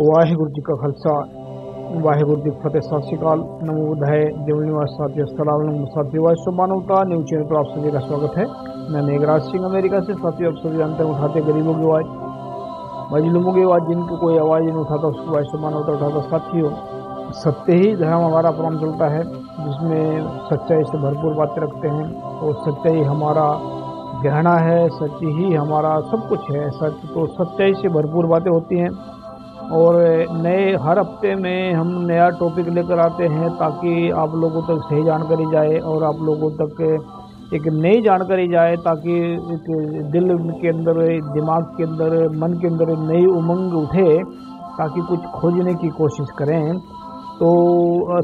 वाहिगुरु जी का खालसा वाहिगुरु जी फतेह। सत श्री अकाल, नमो बुद्धाय। जय निवास साथियों, अस्सलाम वालेकुम साथियों। वाइस ऑफ मानवता न्यूज चैनल पर आप सभी का स्वागत है। मैं मेघराज सिंह अमेरिका से। साथियों, आप सभी जानते हैं उठाते गरीबों की आवाज, मजलूमों की आवाज, जिनकी कोई आवाज नहीं उठाता उसको वाइस ऑफ मानवता उठाता। साथियों, सत्य ही धर्म हमारा प्रोग्राम चलता है, जिसमें सच्चाई से भरपूर बातें रखते हैं और सच्चाई हमारा गहना है, सच्ची ही हमारा सब कुछ है। सच तो सच्चाई से भरपूर बातें होती हैं और नए हर हफ्ते में हम नया टॉपिक लेकर आते हैं ताकि आप लोगों तक सही जानकारी जाए और आप लोगों तक एक नई जानकारी जाए, ताकि एक दिल के अंदर, दिमाग के अंदर, मन के अंदर नई उमंग उठे, ताकि कुछ खोजने की कोशिश करें। तो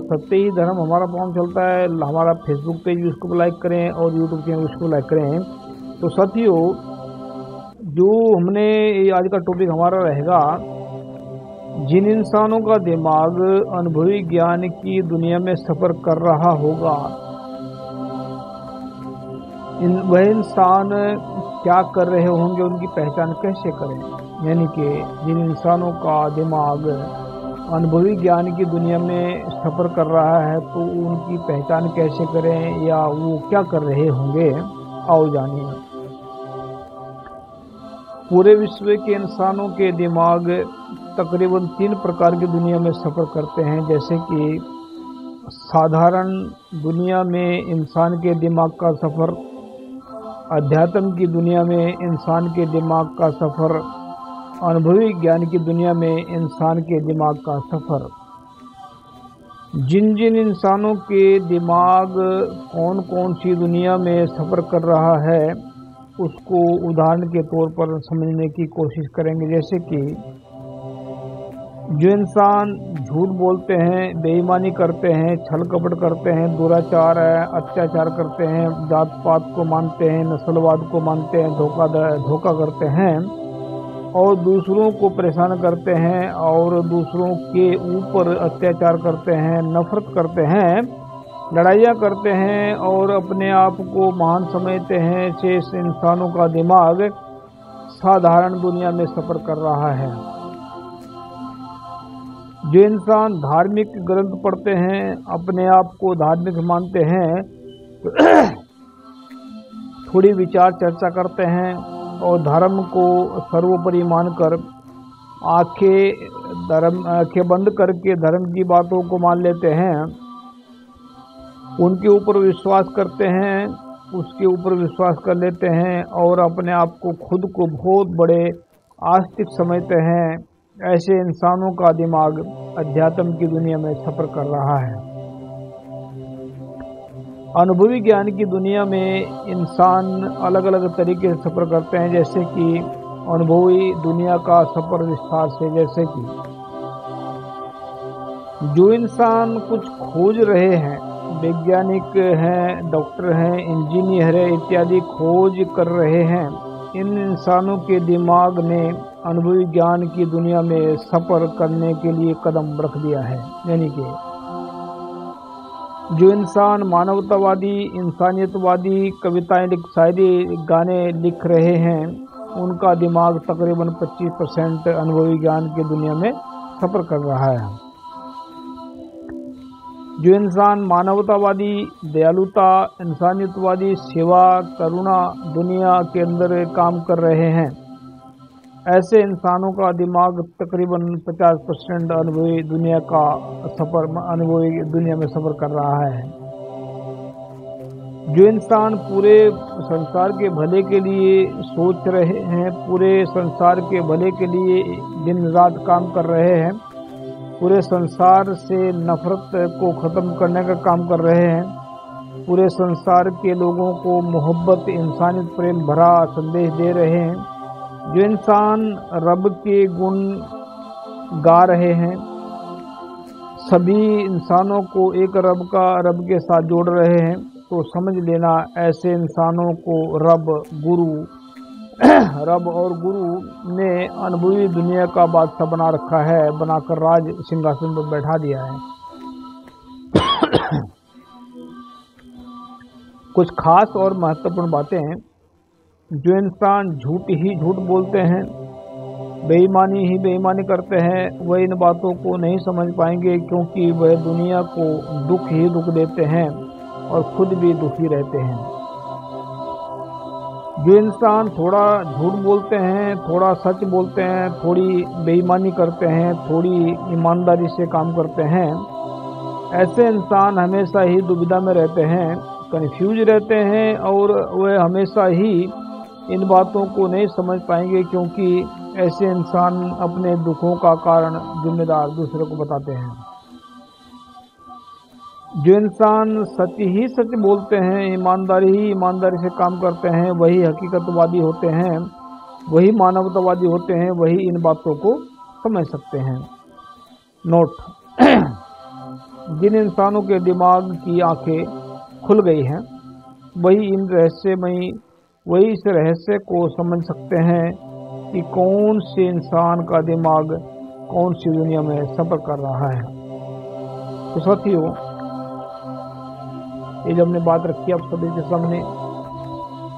सत्य ही धर्म हमारा प्रोग्राम चलता है। हमारा फेसबुक पेज उसको लाइक करें और यूट्यूब चैनल उसको लाइक करें। तो साथियों, जो हमने आज का टॉपिक हमारा रहेगा, जिन इंसानों का दिमाग अनुभवी ज्ञान की दुनिया में सफर कर रहा होगा, वह इंसान क्या कर रहे होंगे, उनकी पहचान कैसे करें। यानी कि जिन इंसानों का दिमाग अनुभवी ज्ञान की दुनिया में सफर कर रहा है, तो उनकी पहचान कैसे करें या वो क्या कर रहे होंगे, आओ जानिए। पूरे विश्व के इंसानों के दिमाग तकरीबन 3 प्रकार की दुनिया में सफ़र करते हैं। जैसे कि साधारण दुनिया में इंसान के दिमाग का सफ़र, अध्यात्म की दुनिया में इंसान के दिमाग का सफ़र, अनुभवी ज्ञान की दुनिया में इंसान के दिमाग का सफ़र। जिन जिन इंसानों के दिमाग कौन कौन सी दुनिया में सफ़र कर रहा है, उसको उदाहरण के तौर पर समझने की कोशिश करेंगे। जैसे कि जो इंसान झूठ बोलते हैं, बेईमानी करते हैं, छल कपट करते हैं, दुराचार है, अत्याचार करते हैं, जात पात को मानते हैं, नस्लवाद को मानते हैं, धोखा करते हैं और दूसरों को परेशान करते हैं और दूसरों के ऊपर अत्याचार करते हैं, नफरत करते हैं, लड़ाइयाँ करते हैं और अपने आप को महान समझते हैं, से इंसानों का दिमाग साधारण दुनिया में सफ़र कर रहा है। जो इंसान धार्मिक ग्रंथ पढ़ते हैं, अपने आप को धार्मिक मानते हैं, थोड़ी विचार चर्चा करते हैं और धर्म को सर्वोपरि मानकर आंखें बंद करके धर्म की बातों को मान लेते हैं, उनके ऊपर विश्वास करते हैं, उसके ऊपर विश्वास कर लेते हैं और अपने आप को खुद को बहुत बड़े आस्तिक समझते हैं, ऐसे इंसानों का दिमाग अध्यात्म की दुनिया में सफ़र कर रहा है। अनुभवी ज्ञान की दुनिया में इंसान अलग अलग तरीके से सफ़र करते हैं। जैसे कि अनुभवी दुनिया का सफ़र विस्तार से, जैसे कि जो इंसान कुछ खोज रहे हैं, वैज्ञानिक हैं, डॉक्टर हैं, इंजीनियर है इत्यादि खोज कर रहे हैं, इन इंसानों के दिमाग ने अनुभवी ज्ञान की दुनिया में सफ़र करने के लिए कदम रख दिया है। यानी कि जो इंसान मानवतावादी, इंसानियतवादी कविताएं, शायरी, गाने लिख रहे हैं, उनका दिमाग तकरीबन 25% अनुभवी ज्ञान की दुनिया में सफ़र कर रहा है। जो इंसान मानवतावादी, दयालुता, इंसानियतवादी, सेवा, करुणा दुनिया के अंदर काम कर रहे हैं, ऐसे इंसानों का दिमाग तकरीबन 50% अनुभवी दुनिया में सफ़र कर रहा है। जो इंसान पूरे संसार के भले के लिए सोच रहे हैं, पूरे संसार के भले के लिए दिन रात काम कर रहे हैं, पूरे संसार से नफरत को ख़त्म करने का काम कर रहे हैं, पूरे संसार के लोगों को मोहब्बत, इंसानियत, प्रेम भरा संदेश दे रहे हैं, जो इंसान रब के गुण गा रहे हैं, सभी इंसानों को एक रब के साथ जोड़ रहे हैं, तो समझ लेना ऐसे इंसानों को रब और गुरु ने अनुभवी दुनिया का बादशाह बना रखा है, बनाकर राज सिंहासन पर बैठा दिया है। कुछ खास और महत्वपूर्ण बातें हैं। जो इंसान झूठ ही झूठ बोलते हैं, बेईमानी ही बेईमानी करते हैं, वह इन बातों को नहीं समझ पाएंगे, क्योंकि वह दुनिया को दुख ही दुख देते हैं और खुद भी दुखी रहते हैं। जो इंसान थोड़ा झूठ बोलते हैं, थोड़ा सच बोलते हैं, थोड़ी बेईमानी करते हैं, थोड़ी ईमानदारी से काम करते हैं, ऐसे इंसान हमेशा ही दुविधा में रहते हैं, कन्फ्यूज रहते हैं, और वह हमेशा ही इन बातों को नहीं समझ पाएंगे, क्योंकि ऐसे इंसान अपने दुखों का कारण जिम्मेदार दूसरे को बताते हैं। जो इंसान सच ही सच बोलते हैं, ईमानदारी से काम करते हैं, वही हकीकतवादी होते हैं, वही मानवतावादी होते हैं, वही इन बातों को समझ सकते हैं। नोट: जिन इंसानों के दिमाग की आंखें खुल गई हैं, वही इस रहस्य को समझ सकते हैं कि कौन से इंसान का दिमाग कौन सी दुनिया में सफर कर रहा है। तो साथियों, ये जब हमने बात रखी आप सभी के सामने,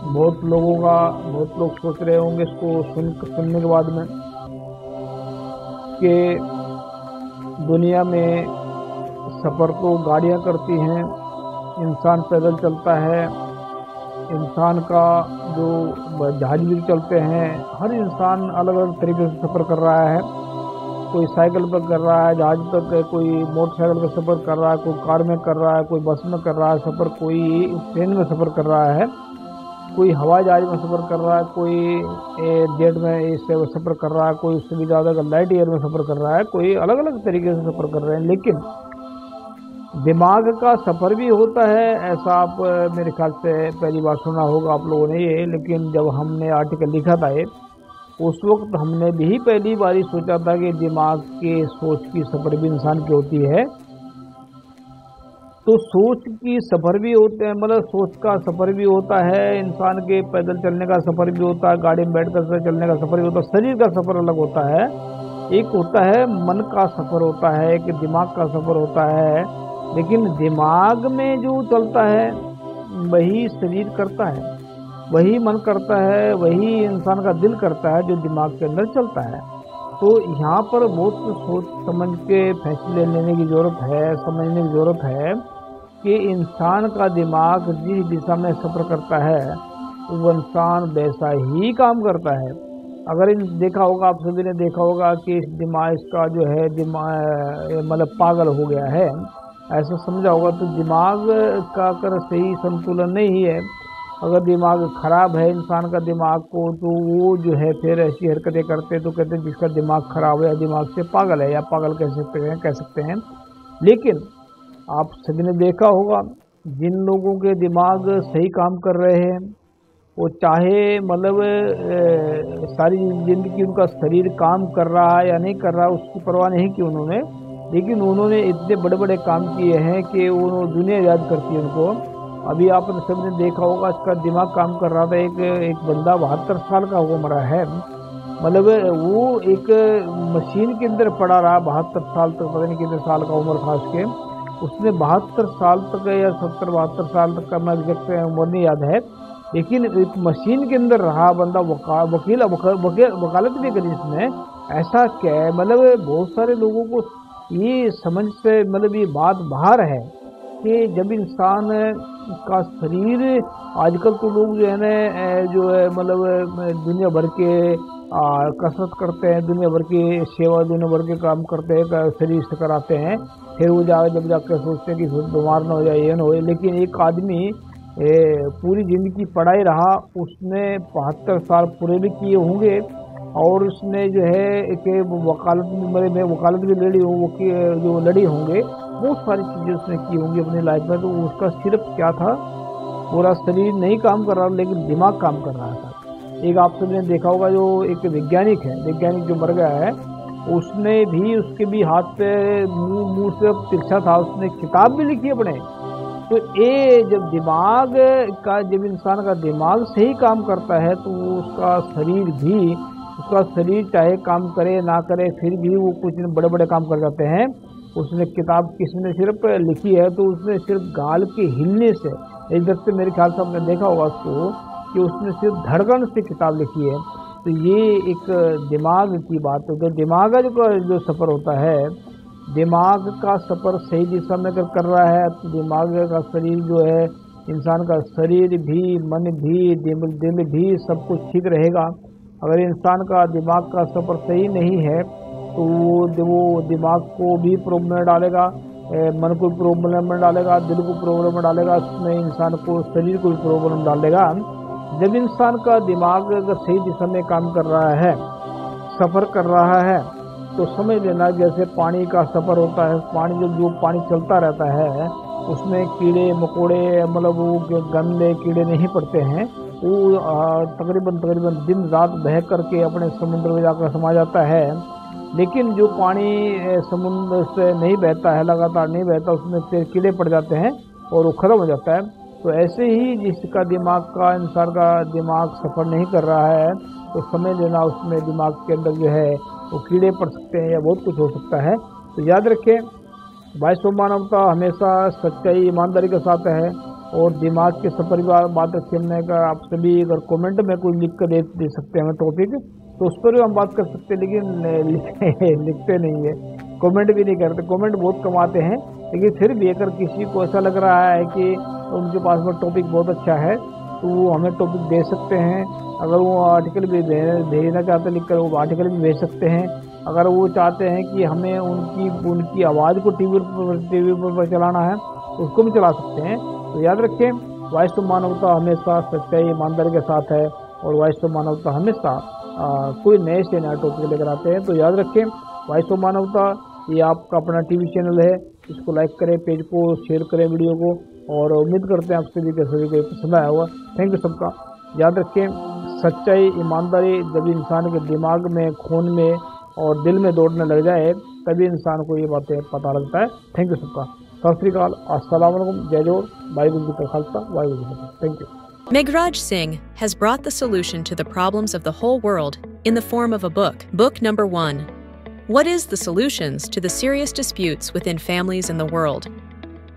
बहुत लोग सोच रहे होंगे इसको सुनने के बाद में कि दुनिया में सफर तो गाड़ियां करती हैं, इंसान पैदल चलता है, इंसान का जो जहाज भी चलते हैं, हर इंसान अलग अलग तरीके से सफ़र कर रहा है। कोई साइकिल पर कर रहा है, जहाज पर, कोई मोटरसाइकिल पर सफ़र कर रहा है, कोई कार में कर रहा है, कोई बस में कर रहा है सफ़र, कोई ट्रेन में सफ़र कर रहा है, कोई हवाई जहाज में सफ़र कर रहा है, कोई जेट में इससे सफ़र कर रहा है, कोई उससे भी ज़्यादा लाइट एयर में सफ़र कर रहा है, कोई अलग अलग तरीके से सफ़र कर रहे हैं। लेकिन दिमाग का सफ़र भी होता है, ऐसा आप मेरे ख्याल से पहली बार सुना होगा आप लोगों ने ये। लेकिन जब हमने आर्टिकल लिखा था ये, उस वक्त हमने भी पहली बार ही सोचा था कि दिमाग के सोच की सफ़र भी इंसान की होती है। तो सोच की सफ़र भी होते हैं, मतलब सोच का सफ़र भी होता है, इंसान के पैदल चलने का सफ़र भी होता है, गाड़ी में बैठकर चलने का सफ़र भी होता है, शरीर का सफ़र अलग होता है। एक होता है मन का सफ़र होता है, एक दिमाग का सफ़र होता है। लेकिन दिमाग में जो चलता है वही शरीर करता है, वही मन करता है, वही इंसान का दिल करता है, जो दिमाग के अंदर चलता है। तो यहाँ पर बहुत सोच समझ के फैसले लेने की ज़रूरत है, समझने की ज़रूरत है कि इंसान का दिमाग जिस दिशा में सफ़र करता है वो इंसान वैसा ही काम करता है। अगर देखा होगा, आप सभी ने देखा होगा कि इस दिमाग इसका जो है मतलब पागल हो गया है, ऐसा समझा होगा। तो दिमाग का अगर सही संतुलन नहीं है, अगर दिमाग खराब है इंसान का दिमाग को, तो वो जो है फिर ऐसी हरकतें करते तो कहते हैं जिसका दिमाग खराब है या दिमाग से पागल है, या पागल कह सकते हैं। लेकिन आप सभी ने देखा होगा, जिन लोगों के दिमाग सही काम कर रहे हैं, वो चाहे मतलब सारी जिंदगी उनका शरीर काम कर रहा है या नहीं कर रहा है उसकी परवाह नहीं की उन्होंने, लेकिन उन्होंने इतने बड़े बड़े काम किए हैं कि वो दुनिया याद करती है उनको। अभी आपने सबने देखा होगा, इसका दिमाग काम कर रहा था, एक बंदा 72 साल का वो मरा है, मतलब वो एक मशीन के अंदर पड़ा रहा 72 साल तक, पता नहीं कितने साल का उम्र था उसके, उसने 72 साल तक या 70-72 साल तक का मैं एग्जैक्ट उम्र नहीं याद है, लेकिन एक मशीन के अंदर रहा बंदा, वकालत भी करी इसने। ऐसा क्या है, मतलब बहुत सारे लोगों को ये समझ से मतलब ये बात बाहर है कि जब इंसान का शरीर, आजकल तो लोग जो है ना जो है मतलब दुनिया भर के कसरत करते हैं, दुनिया भर की सेवा, दुनिया भर के काम करते हैं, शरीर से कराते हैं, फिर वो जब जाकर सोचते हैं कि बीमार ना हो जाए, ये ना हो। लेकिन एक आदमी पूरी जिंदगी पढ़ाई रहा, उसने 72 साल पूरे भी किए होंगे, और उसने जो है कि वकालत भी लड़ी हो, जो लड़ी होंगे, बहुत सारी चीज़ें उसने की होंगी अपनी लाइफ में। तो उसका सिर्फ क्या था, पूरा शरीर नहीं काम कर रहा लेकिन दिमाग काम कर रहा था। एक आप सबने देखा होगा, जो एक वैज्ञानिक जो मर गया है, उसने भी, उसके भी हाथ पे मुंह से तिरछा था, उसने किताब भी लिखी अपने। तो ये जब दिमाग का, जब इंसान का दिमाग सही काम करता है तो उसका शरीर चाहे काम करे ना करे फिर भी वो कुछ बड़े बड़े काम कर जाते हैं। उसने किताब किसी ने सिर्फ लिखी है तो उसने सिर्फ गाल के हिलने से, इधर से मेरे ख्याल से आपने देखा होगा उसको कि उसने सिर्फ धड़कन से किताब लिखी है। तो ये एक दिमाग की बात है। तो दिमाग का जो सफ़र होता है, दिमाग का सफ़र सही दिशा में अगर कर रहा है तो दिमाग का शरीर जो है, इंसान का शरीर भी, मन भी, दिल भी सब कुछ ठीक रहेगा। अगर इंसान का दिमाग का सफ़र सही नहीं है तो वो दिमाग को भी प्रॉब्लम में डालेगा, मन को प्रॉब्लम में डालेगा, दिल को प्रॉब्लम में डालेगा, उसमें इंसान को, शरीर को भी प्रॉब्लम डालेगा। जब इंसान का दिमाग अगर सही दिशा में काम कर रहा है, सफ़र कर रहा है, तो समझ लेना जैसे पानी का सफ़र होता है। पानी जो पानी चलता रहता है उसमें कीड़े मकोड़े, मतलब वो गंदे कीड़े नहीं पड़ते हैं। वो तकरीबन दिन रात बह करके अपने समुद्र में जाकर समा जाता है। लेकिन जो पानी समुद्र से नहीं बहता है, लगातार नहीं बहता, उसमें फिर कीड़े पड़ जाते हैं और वो ख़त्म हो जाता है। तो ऐसे ही जिसका दिमाग का, इंसान का दिमाग सफ़र नहीं कर रहा है तो समझ लेना उसमें दिमाग के अंदर जो है वो कीड़े पड़ सकते हैं या बहुत कुछ हो सकता है। तो याद रखें, वाइस ऑफ मानवता हमेशा सच्चाई ईमानदारी के साथ है। और दिमाग के सफ़र की बात रखिए। हमने अगर आप सभी अगर कमेंट में कोई लिख कर दे सकते हैं हमें टॉपिक, तो उस पर भी हम बात कर सकते हैं, लेकिन लिखते नहीं है, कमेंट भी नहीं करते। कमेंट बहुत कम आते हैं, लेकिन फिर भी अगर किसी को ऐसा लग रहा है कि उनके पास में टॉपिक बहुत अच्छा है तो वो हमें टॉपिक दे सकते हैं। अगर वो आर्टिकल भी भेजना चाहते हैं लिखकर, वो आर्टिकल भी भेज सकते हैं। अगर वो चाहते हैं कि हमें उनकी आवाज़ को टीवी पर चलाना है तो उसको भी चला सकते हैं। तो याद रखें, वॉइस ऑफ मानवता हमेशा सच्चाई ईमानदारी के साथ है और वॉइस ऑफ मानवता हमेशा कोई नए से नया टॉपिक लेकर आते हैं। तो याद रखें, वॉइस ऑफ मानवता ये आपका अपना टीवी चैनल है। इसको लाइक करें, पेज को शेयर करें, वीडियो को, और उम्मीद करते हैं आप सभी को पसंद आया होगा। थैंक यू सबका। याद रखें, सच्चाई ईमानदारी जब इंसान के दिमाग में, खून में और दिल में दौड़ने लग जाए तभी इंसान को ये बातें पता लगता है। थैंक यू सबका। सत श्री अकाल, अस्सलाम वालेकुम, जय जोर, वाहिगुरू जी का खालसा, वाहिगुरू जी की फतेह। Thank you. Meghraj Singh has brought the solution to the problems of the whole world in the form of a book. Book number 1. What is the solutions to the serious disputes within families in the world?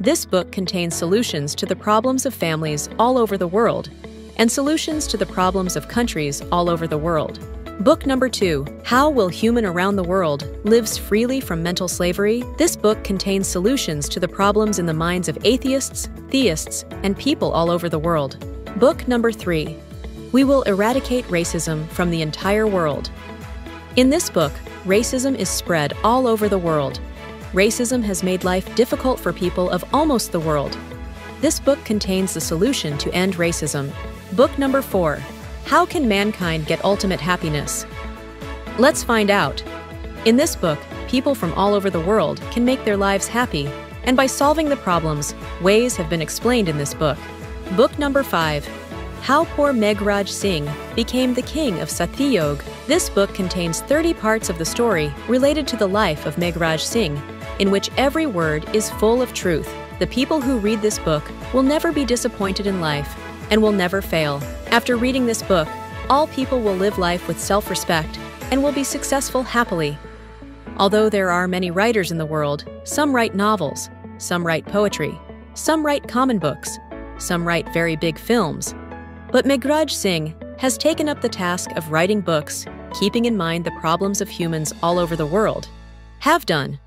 This book contains solutions to the problems of families all over the world and solutions to the problems of countries all over the world. Book number 2. How will human around the world lives freely from mental slavery? This book contains solutions to the problems in the minds of atheists, theists, and people all over the world. Book number 3. We will eradicate racism from the entire world. In this book, racism is spread all over the world. Racism has made life difficult for people of almost the world. This book contains the solution to end racism. Book number 4. How can mankind get ultimate happiness? Let's find out. In this book, people from all over the world can make their lives happy, and by solving the problems, ways have been explained in this book. Book number 5. How poor Meghraj Singh became the king of Satyog. This book contains 30 parts of the story related to the life of Meghraj Singh, in which every word is full of truth. The people who read this book will never be disappointed in life and will never fail. After reading this book, all people will live life with self-respect and will be successful happily. Although there are many writers in the world, some write novels, some write poetry, some write common books, some write very big films. But Meghraj Singh has taken up the task of writing books, keeping in mind the problems of humans all over the world. Have done.